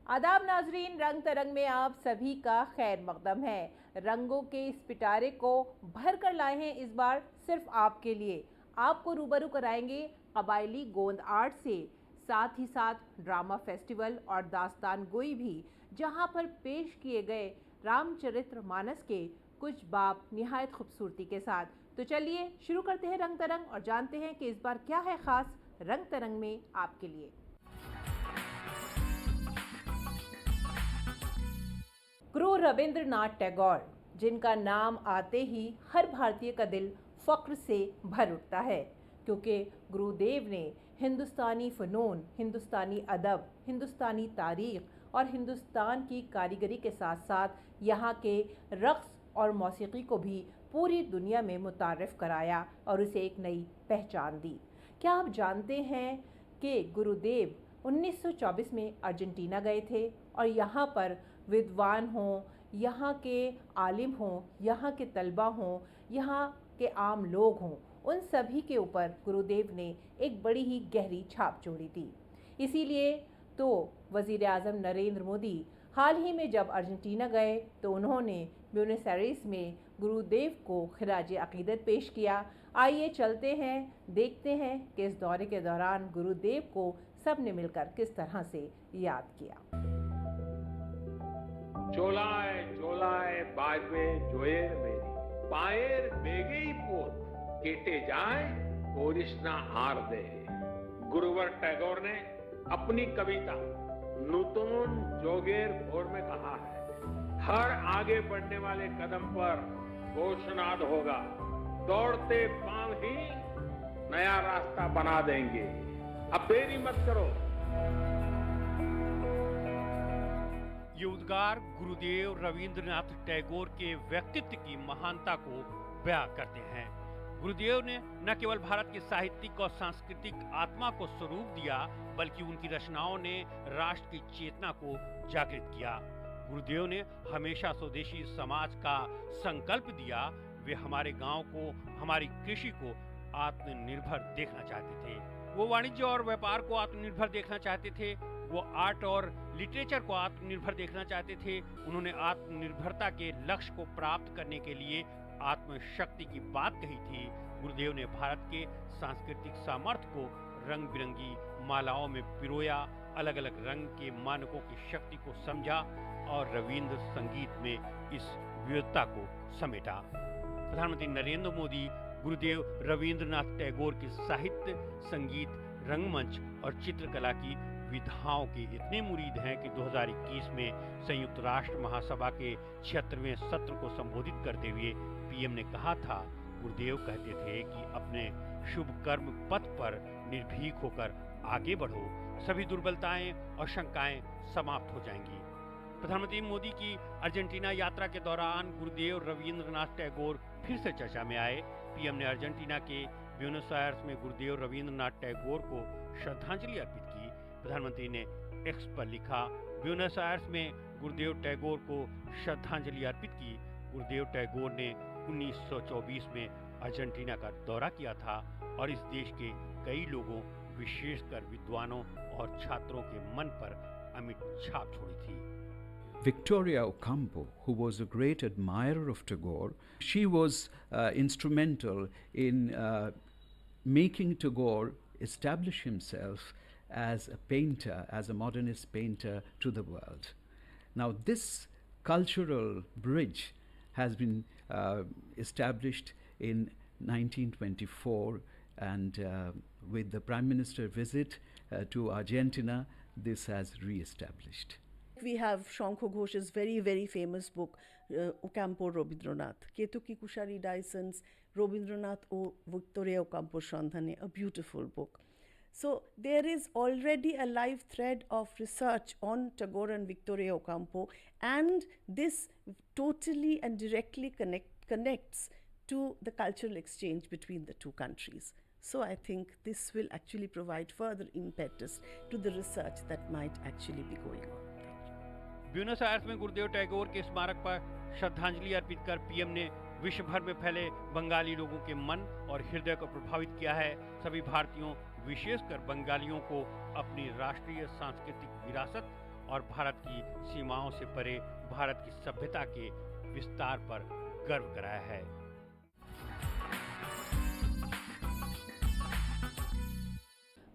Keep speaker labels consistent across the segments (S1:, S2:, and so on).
S1: आदाब नाजरीन, रंग तरंग में आप सभी का खैर मकदम है। रंगों के इस पिटारे को भर कर लाए हैं इस बार सिर्फ आपके लिए। आपको रूबरू कराएंगे कबायली गोंद आर्ट से, साथ ही साथ ड्रामा फेस्टिवल और दास्तान गोई भी, जहां पर पेश किए गए रामचरित्र मानस के कुछ बाब निहायत खूबसूरती के साथ। तो चलिए शुरू करते हैं रंग तरंग और जानते हैं कि इस बार क्या है खास रंग तरंग में आपके लिए। गुरु रविंद्रनाथ टैगोर, जिनका नाम आते ही हर भारतीय का दिल फ़ख्र से भर उठता है, क्योंकि गुरुदेव ने हिंदुस्तानी फ़नून, हिंदुस्तानी अदब, हिंदुस्तानी तारीख़ और हिंदुस्तान की कारीगरी के साथ साथ यहाँ के रक़्स और मौसीक़ी को भी पूरी दुनिया में मुतारिफ़ कराया और उसे एक नई पहचान दी। क्या आप जानते हैं कि गुरुदेव 1924 में अर्जेंटीना गए थे और यहाँ पर विद्वान हों, यहाँ के आलिम हों, यहाँ के तलबा हों, यहाँ के आम लोग हों, उन सभी के ऊपर गुरुदेव ने एक बड़ी ही गहरी छाप छोड़ी थी। इसीलिए तो वज़ीर आज़म नरेंद्र मोदी हाल ही में जब अर्जेंटीना गए तो उन्होंने ब्यूनस आयर्स में गुरुदेव को खिराज अक़ीदत पेश किया। आइए चलते हैं, देखते हैं कि इस दौरे के दौरान गुरुदेव को सब ने मिलकर किस तरह से याद किया।
S2: चोलाए चोलाए बाजवे जोएर मेरी पाएर बेगेई पोत केटे जाए कोरिश्ना हार दे। गुरुवर टैगोर ने अपनी कविता नूतन जोगेर भोर में कहा है, हर आगे बढ़ने वाले कदम पर घोषणाद होगा, दौड़ते पांव ही नया रास्ता बना देंगे। अब देरी मत करो।
S3: ये उद्गार गुरुदेव रविंद्रनाथ टैगोर के व्यक्तित्व की महानता को बयां करते हैं। गुरुदेव ने न केवल भारत के साहित्यिक और सांस्कृतिक आत्मा को स्वरूप दिया, बल्कि उनकी रचनाओं ने राष्ट्र की चेतना को जागृत किया। गुरुदेव ने हमेशा स्वदेशी समाज का संकल्प दिया। वे हमारे गांव को, हमारी कृषि को आत्मनिर्भर देखना चाहते थे। वो वाणिज्य और व्यापार को आत्मनिर्भर देखना चाहते थे। वो आर्ट और लिटरेचर को आत्मनिर्भर देखना चाहते थे। उन्होंने आत्मनिर्भरता के लक्ष्य को प्राप्त करने के लिए आत्मशक्ति की बात कही थी। गुरुदेव ने भारत के सांस्कृतिक सामर्थ्य को रंग बिरंगी मालाओं में पिरोया, अलग अलग रंग के मानकों की शक्ति को समझा और रविंद्र संगीत में इस विविधता को समेटा। प्रधानमंत्री नरेंद्र मोदी गुरुदेव रविंद्रनाथ टैगोर के साहित्य, संगीत, रंगमंच और चित्रकला की विधाओं के इतने मुरीद हैं कि 2021 में संयुक्त राष्ट्र महासभा के 76वें सत्र को संबोधित करते हुए पीएम ने कहा था, गुरुदेव कहते थे कि अपने शुभ कर्म पथ पर निर्भीक होकर आगे बढ़ो, सभी दुर्बलताएं और शंकाएं समाप्त हो जाएंगी। प्रधानमंत्री मोदी की अर्जेंटीना यात्रा के दौरान गुरुदेव रविंद्रनाथ टैगोर फिर से चर्चा में आए। पीएम ने अर्जेंटीना के ब्यूनस आयर्स में गुरुदेव रविंद्रनाथ टैगोर को श्रद्धांजलि अर्पित की। प्रधानमंत्री ने एक्स पर लिखा, ब्यूनस आयर्स में गुरुदेव टैगोर को श्रद्धांजलि अर्पित की। गुरुदेव टैगोर ने 1924 में अर्जेंटीना का दौरा किया था और इस देश के कई लोगों, विशेषकर विद्वानों और छात्रों के मन पर अमिट छाप छोड़ी थी।
S4: Victoria Ocampo, who was a great admirer of Tagore, she was instrumental in making Tagore establish himself as a painter, as a modernist painter to the world. Now, this cultural bridge has been established in 1924, and with the Prime Minister visit to Argentina, this has re-established.
S5: We have Shankho Ghosh's very, very famous book, Ocampo Robindranath, Ketuki Kushari Dyson's Robindranath O Victoria Ocampo Shandhane, a beautiful book. So there is already a live thread of research on Tagore and Victoria Ocampo, and this totally and directly connects to the cultural exchange between the two countries. So I think this will actually provide further impetus to the research that might actually be going on.
S3: Buenos Aires में गुरुदेव टैगोर के स्मारक पर श्रद्धांजलि अर्पित कर PM ने विश्व भर में फैले बंगाली लोगों के मन और हृदय को प्रभावित किया है। सभी भारतीयों, विशेषकर बंगालियों को अपनी राष्ट्रीय सांस्कृतिक विरासत और भारत की सीमाओं से परे भारत की सभ्यता के विस्तार पर गर्व कराया है।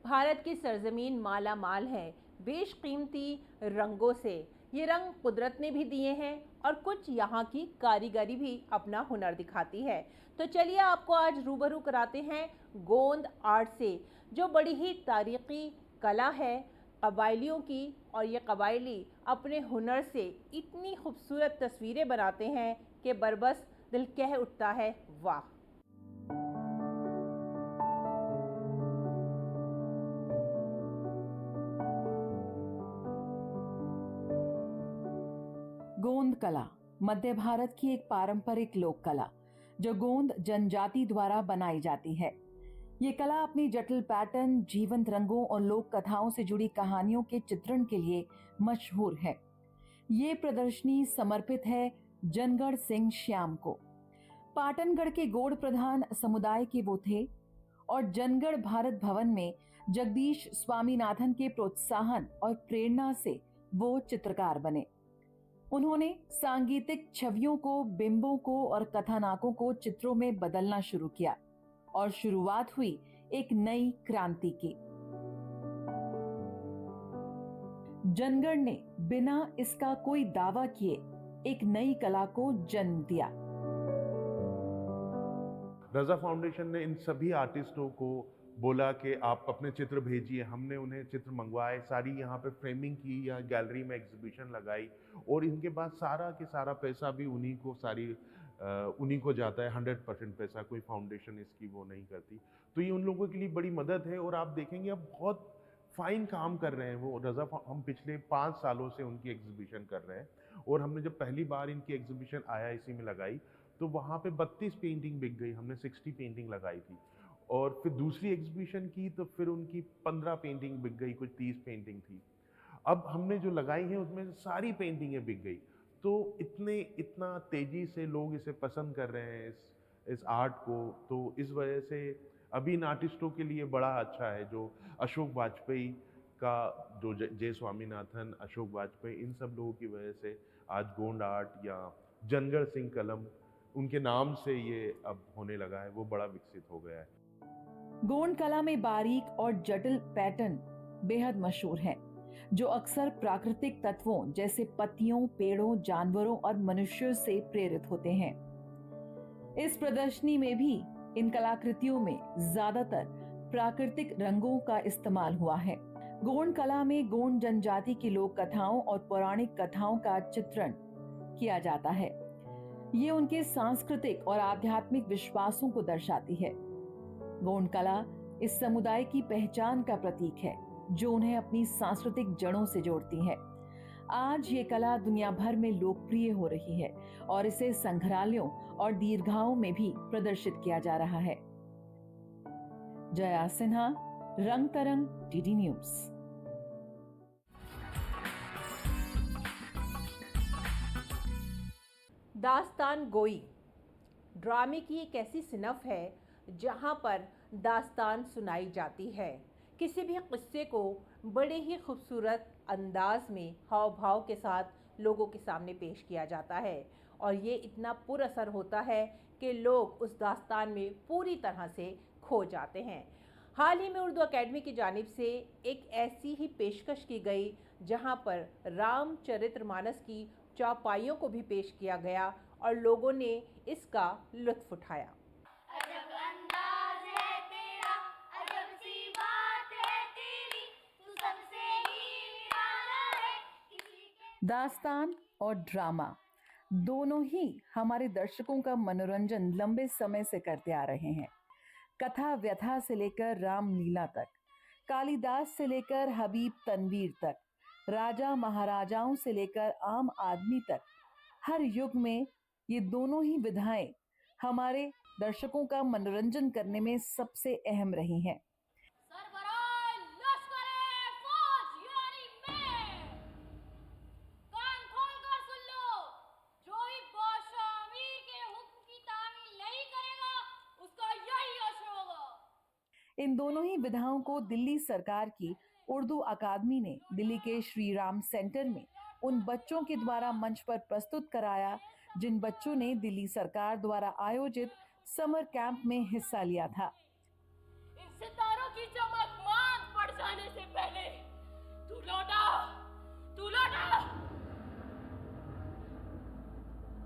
S1: भारत की सरजमीन माला माल है बेशकीमती रंगों से। ये रंग कुदरत ने भी दिए हैं और कुछ यहाँ की कारीगरी भी अपना हुनर दिखाती है। तो चलिए आपको आज रूबरू कराते हैं गोंद आर्ट से, जो बड़ी ही तारीखी कला है कबायलियों की, और ये कबायली अपने हुनर से इतनी खूबसूरत तस्वीरें बनाते हैं कि बरबस दिल कह उठता है वाह।
S6: गोंद कला मध्य भारत की एक पारंपरिक लोक कला जो गोंद जनजाति द्वारा बनाई जाती है। ये कला अपनी जटिल पैटर्न, जीवंत रंगों और लोक कथाओं से जुड़ी कहानियों के चित्रण के लिए मशहूर है। ये प्रदर्शनी समर्पित है जनगढ़ सिंह श्याम को। पाटनगढ़ के गोड़ प्रधान समुदाय के वो थे और जनगढ़ भारत भवन में जगदीश स्वामीनाथन के प्रोत्साहन और प्रेरणा से वो चित्रकार बने। उन्होंने सांगीतिक छवियों को, बिंबों को और कथानकों को चित्रों में बदलना शुरू किया और शुरुआत हुई एक नई क्रांति की। जनगढ़ ने बिना इसका कोई दावा किए एक नई कला को जन्म दिया।
S7: रजा फाउंडेशन ने इन सभी आर्टिस्टों को बोला कि आप अपने चित्र भेजिए। हमने उन्हें चित्र मंगवाए, सारी यहाँ पे फ्रेमिंग की, यहाँ गैलरी में एग्जीबिशन लगाई और इनके बाद सारा के सारा पैसा भी उन्हीं को जाता है। 100% पैसा कोई फाउंडेशन इसकी वो नहीं करती। तो ये उन लोगों के लिए बड़ी मदद है और आप देखेंगे अब बहुत फाइन काम कर रहे हैं वो रजा। हम पिछले 5 सालों से उनकी एग्जीबिशन कर रहे हैं और हमने जब पहली बार इनकी एग्जीबिशन आया इसी में लगाई तो वहाँ पे 32 पेंटिंग बिक गई। हमने 60 पेंटिंग लगाई थी और फिर दूसरी एग्जीबिशन की तो फिर उनकी 15 पेंटिंग बिक गई, कुछ 30 पेंटिंग थी। अब हमने जो लगाई हैं उसमें से सारी पेंटिंगें बिक गई। तो इतना तेजी से लोग इसे पसंद कर रहे हैं इस आर्ट को। तो इस वजह से अभी इन आर्टिस्टों के लिए बड़ा अच्छा है जो अशोक वाजपेयी का, जो जय स्वामीनाथन, अशोक वाजपेयी, इन सब लोगों की वजह से आज गोंड आर्ट या जनगढ़ सिंह कलम उनके नाम से ये अब होने लगा है, वो बड़ा विकसित हो गया है।
S6: गोंड कला में बारीक और जटिल पैटर्न बेहद मशहूर हैं, जो अक्सर प्राकृतिक तत्वों जैसे पत्तियों, पेड़ों, जानवरों और मनुष्यों से प्रेरित होते हैं। इस प्रदर्शनी में भी इन कलाकृतियों में ज्यादातर प्राकृतिक रंगों का इस्तेमाल हुआ है। गोंड कला में गोंड जनजाति की लोक कथाओं और पौराणिक कथाओं का चित्रण किया जाता है। ये उनके सांस्कृतिक और आध्यात्मिक विश्वासों को दर्शाती है। गोंड कला इस समुदाय की पहचान का प्रतीक है जो उन्हें अपनी सांस्कृतिक जड़ों से जोड़ती है। आज ये कला दुनिया भर में लोकप्रिय हो रही है और इसे संग्रहालयों और दीर्घाओं में भी प्रदर्शित किया जा रहा है। जया सिन्हा, रंग तरंग, डीडी न्यूज।
S1: दास्तान गोई ड्रामे की एक ऐसी सिनफ है जहाँ पर दास्तान सुनाई जाती है। किसी भी किस्से को बड़े ही खूबसूरत अंदाज में हाव भाव के साथ लोगों के सामने पेश किया जाता है और ये इतना पुरअसर होता है कि लोग उस दास्तान में पूरी तरह से खो जाते हैं। हाल ही में उर्दू अकेडमी की जानिब से एक ऐसी ही पेशकश की गई जहाँ पर रामचरितमानस की चौपाइयों को भी पेश किया गया और लोगों ने इसका लुत्फ उठाया।
S8: अजब अंदाज है तेरा, अजब सी बात है तेरी, तू सबसे ही निराला है किसी के।
S6: दास्तान और ड्रामा दोनों ही हमारे दर्शकों का मनोरंजन लंबे समय से करते आ रहे हैं। कथा व्यथा से लेकर रामलीला तक, कालिदास से लेकर हबीब तनवीर तक, राजा महाराजाओं से लेकर आम आदमी तक, हर युग में ये दोनों ही विधाएं हमारे दर्शकों का मनोरंजन करने में सबसे अहम रही हैं।
S8: सरबराह लश्कर-ए फौज यानी मैं, कान खोलकर सुन लो, जो भी बादशाह अमीर के हुक्म की तामील नहीं करेगा उसका यही असर होगा।
S6: इन दोनों ही विधाओं को दिल्ली सरकार की उर्दू अकादमी ने दिल्ली के श्री राम सेंटर में उन बच्चों के द्वारा मंच पर प्रस्तुत कराया जिन बच्चों ने दिल्ली सरकार द्वारा आयोजित समर कैंप में हिस्सा लिया था।
S8: इन सितारों की चमक मांग पड़ जाने से पहले तू लौटा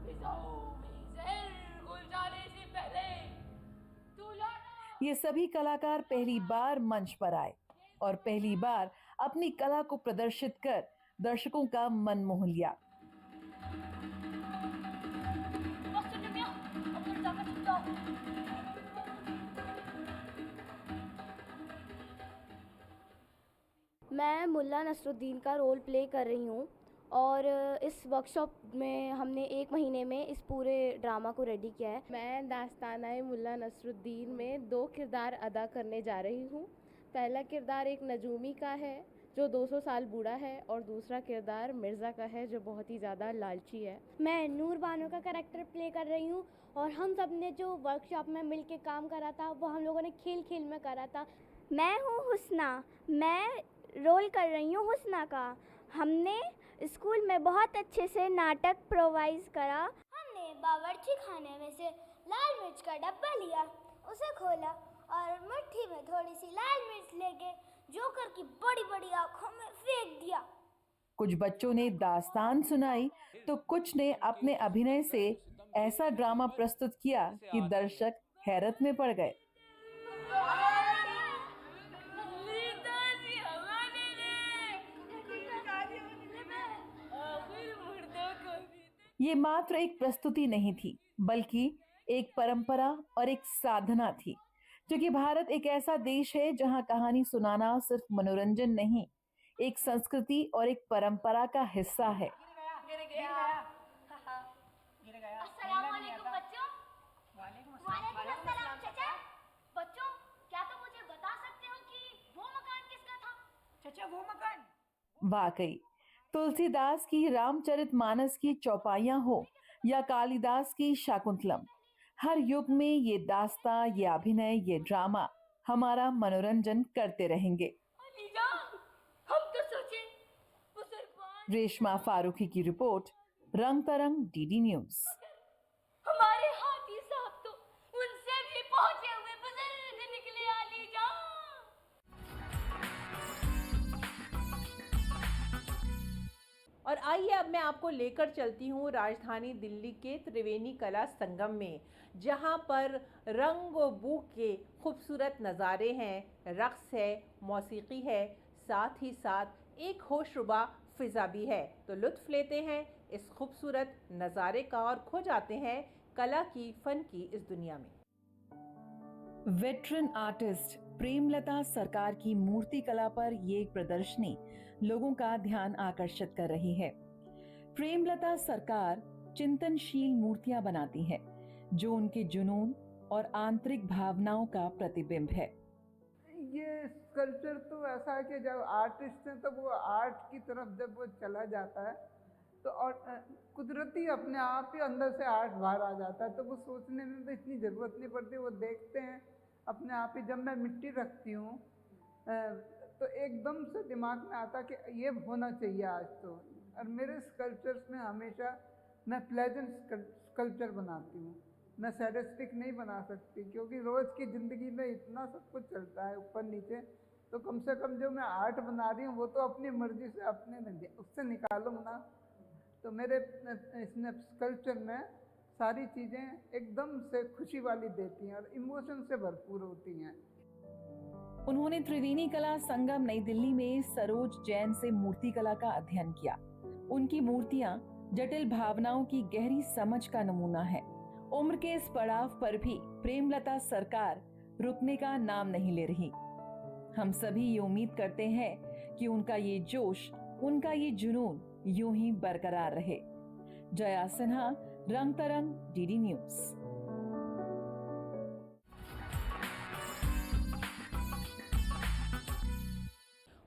S8: फिजाओं में जहर घुल जाने से पहले तू लौटा।
S6: ये सभी कलाकार पहली बार मंच पर आए और पहली बार अपनी कला को प्रदर्शित कर दर्शकों का मन मोह लिया।
S8: बस चुप गया, अब तुम जाकर चुप जाओ। मैं मुल्ला नसरुद्दीन का रोल प्ले कर रही हूँ और इस वर्कशॉप में हमने 1 महीने में इस पूरे ड्रामा को रेडी किया है।
S9: मैं दास्ताना मुल्ला नसरुद्दीन में 2 किरदार अदा करने जा रही हूँ। पहला किरदार एक नजूमी का है जो 200 साल बूढ़ा है और दूसरा किरदार मिर्ज़ा का है जो बहुत ही ज़्यादा लालची है।
S8: मैं नूर बानो का कैरेक्टर प्ले कर रही हूँ और हम सब ने जो वर्कशॉप में मिल के काम करा था वो हम लोगों ने खेल खेल में करा था। मैं हूँ हुस्ना, मैं रोल कर रही हूँ हुस्ना का। हमने स्कूल में बहुत अच्छे से नाटक प्रोवाइज करा। हमने बावर्ची खाने में से लाल मिर्च का डब्बा लिया, उसे खोला और मुट्ठी में थोड़ी सी लाल मिर्च लेके जोकर की बड़ी बड़ी आंखों में फेंक दिया।
S6: कुछ बच्चों ने दास्तान सुनाई तो कुछ ने अपने अभिनय से ऐसा ड्रामा प्रस्तुत किया कि दर्शक हैरत में पड़ गए। ये मात्र एक प्रस्तुति नहीं थी बल्कि एक परंपरा और एक साधना थी, क्योंकि भारत एक ऐसा देश है जहां कहानी सुनाना सिर्फ मनोरंजन नहीं, एक संस्कृति और एक परंपरा का हिस्सा है।
S8: बच्चों, क्या तुम मुझे बता सकते हो कि वो मकान किसका था?
S10: चाचा वो मकान?
S6: वाकई तुलसीदास की रामचरितमानस की चौपाइयां हो या कालिदास की शाकुंतलम, हर युग में ये दास्तां, ये अभिनय, ये ड्रामा हमारा मनोरंजन करते रहेंगे।
S8: हम तो सोचे
S6: रेशमा फारूकी की रिपोर्ट, रंग तरंग, डीडी न्यूज।
S8: हमारे हाथी साहब तो उनसे भी पहुंचे हुए बुजुर्ग निकले आलीजा।
S1: और आइए अब मैं आपको लेकर चलती हूँ राजधानी दिल्ली के त्रिवेणी कला संगम में, जहाँ पर रंग व बू के खूबसूरत नज़ारे हैं, रक़्स है, मौसीकी है, साथ ही साथ एक होशरुबा फ़िज़ा भी है। तो लुत्फ़ लेते हैं इस खूबसूरत नज़ारे का और खो जाते हैं कला की, फ़न की इस दुनिया में।
S6: वेटरन आर्टिस्ट प्रेमलता सरकार की मूर्ति कला पर ये एक प्रदर्शनी लोगों का ध्यान आकर्षित कर रही है। प्रेमलता सरकार चिंतनशील मूर्तियां बनाती है जो उनके जुनून और आंतरिक भावनाओं का प्रतिबिंब है।
S10: ये स्कल्पचर तो ऐसा है कि जब आर्टिस्ट है तो वो आर्ट की तरफ जब वो चला जाता है तो और कुदरती अपने आप ही अंदर से आर्ट बाहर आ जाता है, तो वो सोचने में तो इतनी ज़रूरत नहीं पड़ती, वो देखते हैं अपने आप ही। जब मैं मिट्टी रखती हूँ तो एकदम से दिमाग में आता कि ये होना चाहिए आज तो। और मेरे स्कल्पचर्स में हमेशा मैं प्लेजेंट स्कल्पचर बनाती हूँ, मैं सैडिस्टिक नहीं बना सकती, क्योंकि रोज़ की ज़िंदगी में इतना सब कुछ चलता है ऊपर नीचे। तो कम से कम जो मैं आर्ट बना रही हूँ वो तो अपनी मर्जी से अपने उससे निकालूँ ना। तो मेरे इसमें स्कल्पचर में सारी चीज़ें एकदम से खुशी वाली देती हैं और इमोशन से भरपूर होती हैं।
S6: उन्होंने त्रिवेणी कला संगम नई दिल्ली में सरोज जैन से मूर्ति कला का अध्ययन किया। उनकी मूर्तियां जटिल भावनाओं की गहरी समझ का नमूना है। उम्र के इस पड़ाव पर भी प्रेमलता सरकार रुकने का नाम नहीं ले रही। हम सभी ये उम्मीद करते हैं कि उनका ये जोश, उनका ये जुनून यूं ही बरकरार रहे। जया सिन्हा, रंग तरंग, डीडी न्यूज।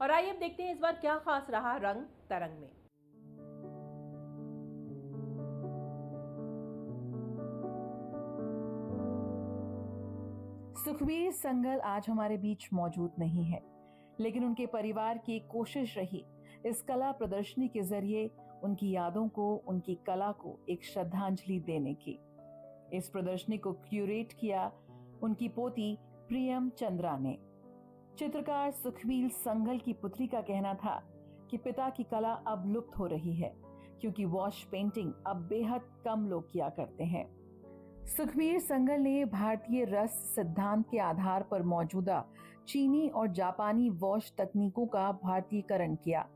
S1: और आइए अब देखते हैं इस बार क्या खास रहा रंग तरंग में।
S6: सुखबीर संगल आज हमारे बीच मौजूद नहीं है, लेकिन उनके परिवार की कोशिश रही इस कला प्रदर्शनी के जरिए उनकी यादों को, उनकी कला को एक श्रद्धांजलि देने की। इस प्रदर्शनी को क्यूरेट किया उनकी पोती प्रियम चंद्रा ने। चित्रकार सुखवीर संघल की पुत्री का कहना था कि पिता की कला अब लुप्त हो रही है क्योंकि वॉश पेंटिंग अब बेहद कम लोग किया करते हैं। सुखवीर संघल ने भारतीय रस सिद्धांत के आधार पर मौजूदा चीनी और जापानी वॉश तकनीकों का भारतीयकरण किया।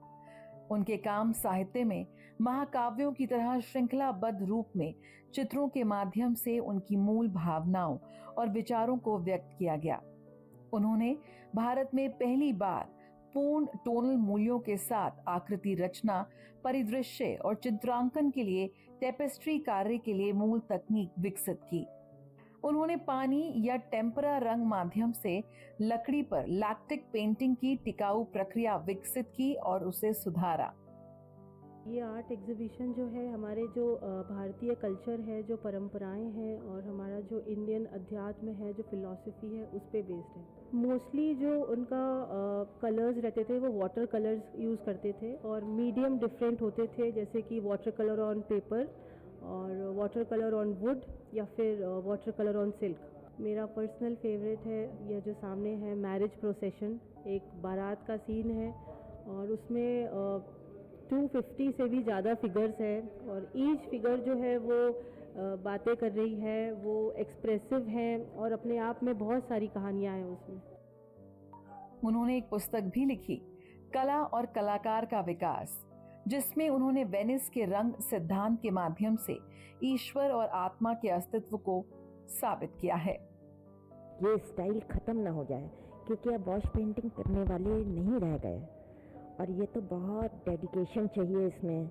S6: उनके काम साहित्य में महाकाव्यों की तरह श्रृंखलाबद्ध रूप में चित्रों के माध्यम से उनकी मूल भावनाओं और विचारों को व्यक्त किया गया। उन्होंने भारत में पहली बार पूर्ण टोनल मूल्यों के साथ आकृति रचना, परिदृश्य और चित्रांकन के लिए टेपेस्ट्री कार्य के लिए मूल तकनीक विकसित की। उन्होंने पानी या टेम्परा रंग माध्यम से लकड़ी पर लैक्टिक पेंटिंग की टिकाऊ प्रक्रिया विकसित की और उसे सुधारा।
S11: ये आर्ट एग्जीबिशन जो है हमारे जो भारतीय कल्चर है, जो परंपराएं हैं और हमारा जो इंडियन अध्यात्म है, जो फिलॉसफी है, उस पे बेस्ड है। मोस्टली जो उनका कलर्स रहते थे वो वाटर कलर्स यूज़ करते थे और मीडियम डिफरेंट होते थे, जैसे कि वाटर कलर ऑन पेपर और वाटर कलर ऑन वुड या फिर वाटर कलर ऑन सिल्क। मेरा पर्सनल फेवरेट है यह जो सामने है मैरिज प्रोसेशन, एक बारात का सीन है और उसमें 250 से भी ज़्यादा फिगर्स हैं और ईच फिगर जो है वो बातें कर रही है, वो एक्सप्रेसिव है और अपने आप में बहुत सारी कहानियाँ हैं उसमें।
S6: उन्होंने एक पुस्तक भी लिखी, कला और कलाकार का विकास, जिसमें उन्होंने वेनिस के रंग सिद्धांत के माध्यम से ईश्वर और आत्मा के अस्तित्व को साबित किया है।
S12: ये स्टाइल खत्म ना हो जाए क्योंकि अब वॉश पेंटिंग करने वाले नहीं रह गए और ये तो बहुत डेडिकेशन चाहिए इसमें,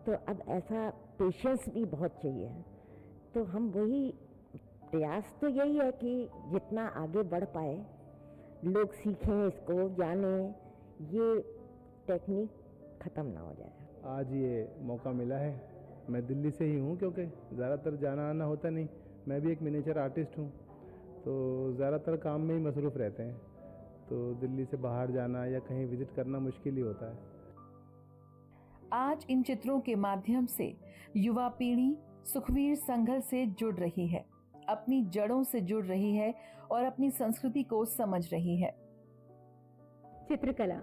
S12: तो अब ऐसा पेशेंस भी बहुत चाहिए। तो हम वही प्रयास तो यही है कि जितना आगे बढ़ पाए लोग सीखें, इसको जानें, ये टेक्निक ख़त्म ना हो जाए।
S13: आज ये मौका मिला है। मैं दिल्ली से ही हूँ क्योंकि ज़्यादातर जाना आना होता नहीं। मैं भी एक मिनिएचर आर्टिस्ट हूँ तो ज़्यादातर काम में ही मसरूफ़ रहते हैं, तो दिल्ली से बाहर जाना या कहीं विजिट करना मुश्किल ही होता है।
S6: आज इन चित्रों के माध्यम से युवा पीढ़ी सुखवीर संघल से जुड़ रही है, अपनी जड़ों से जुड़ रही है और अपनी संस्कृति को समझ रही है।
S14: चित्रकला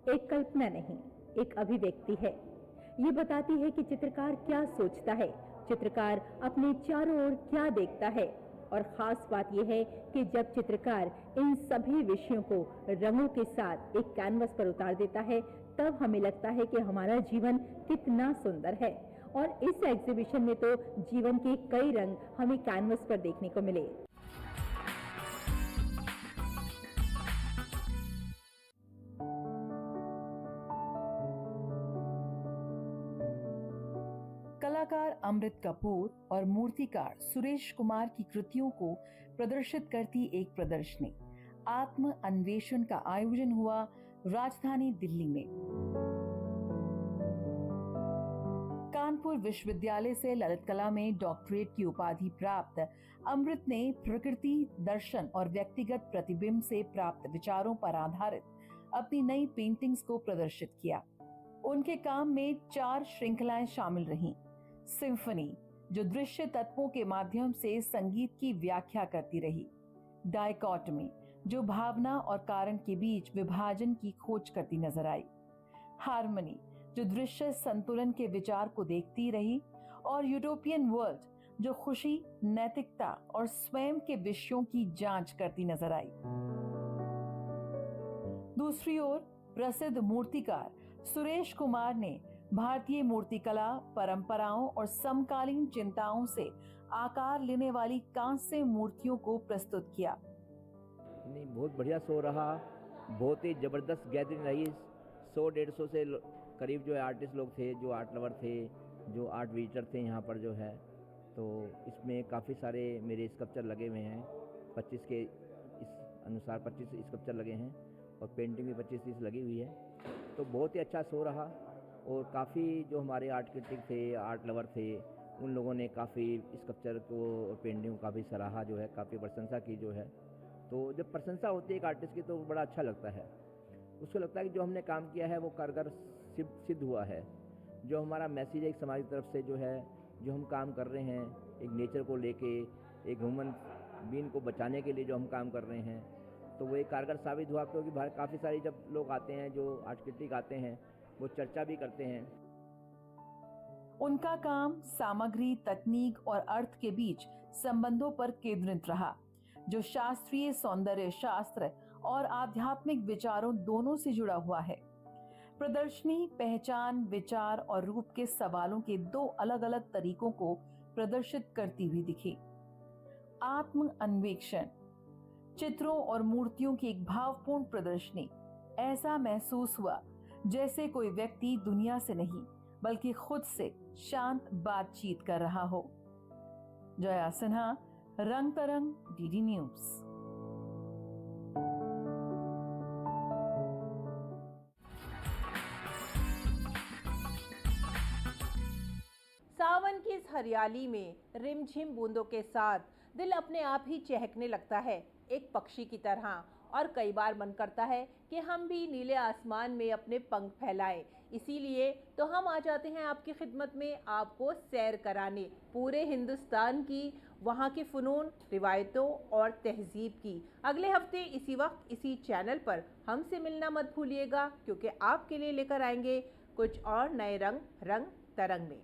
S14: एक कल्पना नहीं, एक अभिव्यक्ति है। ये बताती है कि चित्रकार क्या सोचता है, चित्रकार अपने चारों ओर क्या देखता है। और ख़ास बात यह है कि जब चित्रकार इन सभी विषयों को रंगों के साथ एक कैनवस पर उतार देता है, तब हमें लगता है कि हमारा जीवन कितना सुंदर है। और इस एग्जीबिशन में तो जीवन के कई रंग हमें कैनवस पर देखने को मिले।
S6: कलाकार अमृत कपूर और मूर्तिकार सुरेश कुमार की कृतियों को प्रदर्शित करती एक प्रदर्शनी आत्म अन्वेषण का आयोजन हुआ राजधानी दिल्ली में। कानपुर विश्वविद्यालय से ललित कला में डॉक्टरेट की उपाधि प्राप्त अमृत ने प्रकृति, दर्शन और व्यक्तिगत प्रतिबिंब से प्राप्त विचारों पर आधारित अपनी नई पेंटिंग्स को प्रदर्शित किया। उनके काम में 4 श्रृंखलाएं शामिल रहीं। सिम्फनी, जो दृश्य तत्वों के माध्यम से संगीत की व्याख्या करती रही। डायकॉटमी, जो भावना और कारण के बीच विभाजन की खोज करती नजर आई। हार्मनी, जो दृश्य संतुलन के विचार को देखती रही। और यूटोपियन वर्ल्ड, जो खुशी, नैतिकता और स्वयं के विषयों की जांच करती नजर आई। दूसरी ओर प्रसिद्ध मूर्तिकार सुरेश कुमार ने भारतीय मूर्तिकला परंपराओं और समकालीन चिंताओं से आकार लेने वाली कांस्य मूर्तियों को प्रस्तुत किया।
S15: नहीं, बहुत बढ़िया शो रहा, बहुत ही ज़बरदस्त गैदरिंग रही। 100-150 से करीब जो है आर्टिस्ट लोग थे, जो आर्ट लवर थे, जो आर्ट विजिटर थे यहाँ पर जो है। तो इसमें काफ़ी सारे मेरे स्कल्पचर लगे हुए हैं। 25 के इस अनुसार 25 स्कल्पचर लगे हैं और पेंटिंग भी 25-30 लगी हुई है। तो बहुत ही अच्छा शो रहा और काफ़ी जो हमारे आर्ट क्रिटिक थे, आर्ट लवर थे, उन लोगों ने काफ़ी स्कल्पचर को और पेंटिंग को काफ़ी सराहा जो है, काफ़ी प्रशंसा की जो है। तो जब प्रशंसा होती है एक आर्टिस्ट की तो बड़ा अच्छा लगता है। उसको लगता है कि जो हमने काम किया है वो कारगर सिद्ध हुआ है। जो हमारा मैसेज है एक समाज की तरफ से जो है, जो हम काम कर रहे हैं एक नेचर को लेके, एक ह्यूमन बीइंग को बचाने के लिए जो हम काम कर रहे हैं, तो वो एक कारगर साबित हुआ। क्योंकि काफ़ी सारी जब लोग आते हैं, जो आर्ट क्रिटिक आते हैं, वो चर्चा भी करते हैं।
S6: उनका काम सामग्री, तकनीक और अर्थ के बीच संबंधों पर केंद्रित रहा, जो शास्त्रीय सौंदर्य शास्त्र और आध्यात्मिक विचारों दोनों से जुड़ा हुआ है। प्रदर्शनी पहचान, विचार और रूप के सवालों के दो अलग अलग तरीकों को प्रदर्शित करती हुई दिखी। आत्म अन्वेषण, चित्रों और मूर्तियों की एक भावपूर्ण प्रदर्शनी। ऐसा महसूस हुआ जैसे कोई व्यक्ति दुनिया से नहीं बल्कि खुद से शांत बातचीत कर रहा हो। जया सिन्हा, रंग तरंग, डीडी न्यूज।
S1: सावन की इस हरियाली में रिमझिम बूंदों के साथ दिल अपने आप ही चहकने लगता है, एक पक्षी की तरह। और कई बार मन करता है कि हम भी नीले आसमान में अपने पंख फैलाएं। इसीलिए तो हम आ जाते हैं आपकी खिदमत में, आपको सैर कराने पूरे हिंदुस्तान की, वहाँ के फ़नून, रिवायतों और तहजीब की। अगले हफ्ते इसी वक्त इसी चैनल पर हमसे मिलना मत भूलिएगा, क्योंकि आपके लिए लेकर आएंगे कुछ और नए रंग तरंग में।